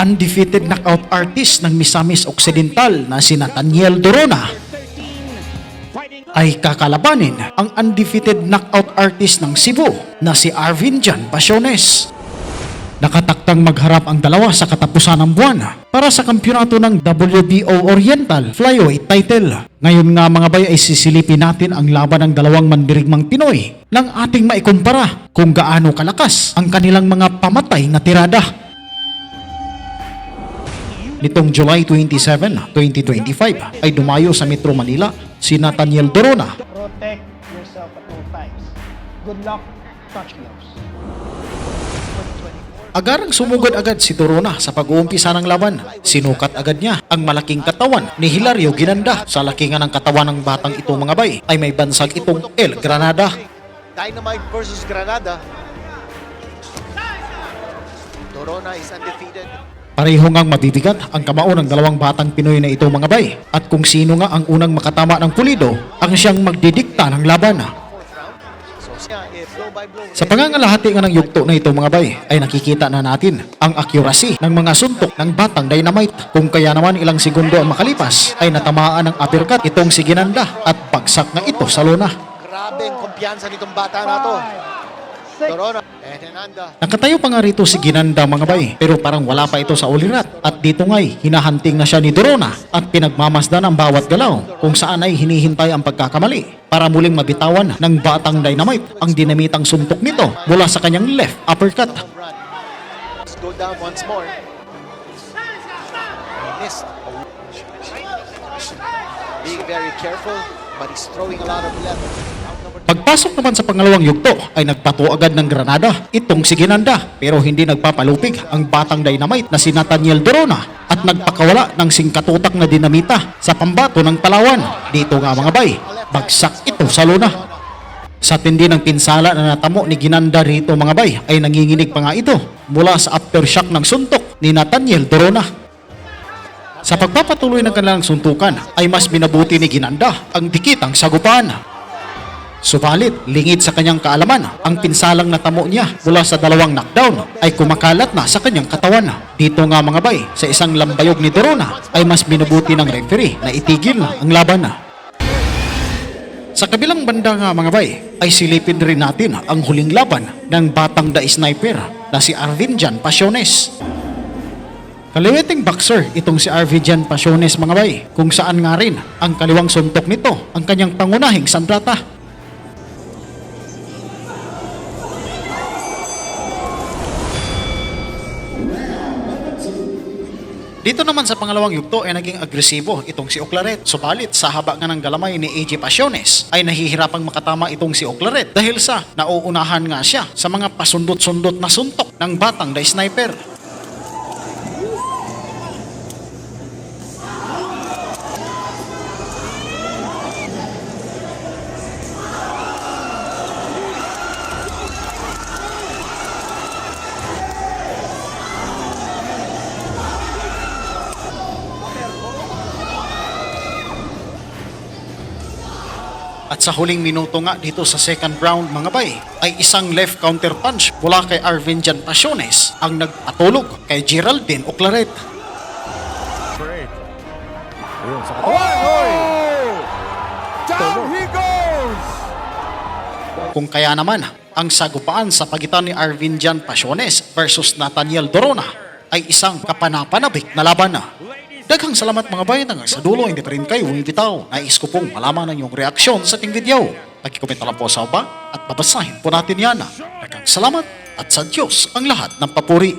Undefeated knockout artist ng Misamis Occidental na si Nathaniel Dorona ay kakalabanin ang undefeated knockout artist ng Cebu na si Arvin Jan Pasiones. Nakataktang magharap ang dalawa sa katapusan ng buwan para sa kampyonato ng WBO Oriental Flyweight title. Ngayon nga mga bay ay sisilipin natin ang laban ng dalawang mandirigmang Pinoy nang ating maikumpara kung gaano kalakas ang kanilang mga pamatay na tirada. Nitong July 27, 2025 ay dumayo sa Metro Manila si Nathaniel Dorona. Protect yourself at all times. Good luck. Touch gloves. Agarang sumugod agad si Dorona sa pag-uumpisa ng laban. Sinukat agad niya ang malaking katawan ni Hilario Ginanda. Sa laki nga ng katawan ng batang ito mga bay ay may bansag itong El Granada. Dynamite versus Granada. Dorona is undefeated. Pareho ngang mabibigat ang kamao ng dalawang batang Pinoy na ito mga bay. At kung sino nga ang unang makatama ng pulido, ang siyang magdidikta ng laban. Sa pangangalahati nga ng yugto na ito mga bay, ay nakikita na natin ang accuracy ng mga suntok ng batang Dynamite. Kung kaya naman ilang segundo ang makalipas, ay natamaan ng uppercut itong si Ginanda at bagsak na ito sa lona. Grabe ang kumpiyansa nitong bata na to. Dorona and Ginanda. Nakatayo pa nga rito si Ginanda mga bay, pero parang wala pa ito sa ulirat. At dito nga'y hinahanting na siya ni Dorona at pinagmamasdan ang bawat galaw kung saan ay hinihintay ang pagkakamali para muling mabitawan ng batang Dynamite ang dinamitang suntok nito mula sa kanyang left uppercut. Let's go down once more. Missed. Being very careful, but he's throwing a lot of left. Pagpasok naman sa pangalawang yugto ay nagpato agad ng Granada itong si Ginanda, pero hindi nagpapalupig ang batang Dynamite na si Nathaniel Dorona at nagpakawala ng singkatutak na dinamita sa pambato ng Palawan. Dito nga mga bay, bagsak ito sa lona. Sa tindi ng pinsala na natamo ni Ginanda rito mga bay ay nanginginig pa nga ito mula sa aftershock ng suntok ni Nathaniel Dorona. Sa pagpapatuloy ng kanilang suntukan ay mas binabuti ni Ginanda ang dikitang sagupaan. Subalit, lingid sa kanyang kaalaman, ang pinsalang natamo niya mula sa dalawang knockdown ay kumakalat na sa kanyang katawan. Dito nga mga bay, sa isang lambayog ni Dorona ay mas binabuti ng referee na itigil na ang laban. Sa kabilang banda nga mga bay, ay silipin rin natin ang huling laban ng batang The Sniper na si Arvin Jan Pasiones. Kaliwiting boxer itong si Arvin Jan Pasiones mga bay, kung saan nga rin ang kaliwang suntok nito ang kanyang pangunahing sandrata. Dito naman sa pangalawang yugto ay naging agresibo itong si Oclaret. Subalit sa haba nga ng galamay ni AJ Pasiones ay nahihirapang makatama itong si Oclaret dahil sa nauunahan nga siya sa mga pasundot-sundot na suntok ng batang The Sniper. At sa huling minuto nga dito sa second round mga bay, ay isang left counter punch mula kay Arvin Jan Pasiones ang nagpatulog kay Geraldine Oclaret. Down he goes! Kung kaya naman, ang sagupaan sa pagitan ni Arvin Jan Pasiones versus Nathaniel Dorona ay isang kapanapanabik na laban na. Daghang salamat mga bayan, hanggang sa dulo hindi pa rin kayo bumibitaw. Nais ko pong malaman ang inyong reaksyon sa ating video. Pag-komenta lang po sa baba at babasahin po natin yan. Daghang salamat at sa Diyos ang lahat ng papuri.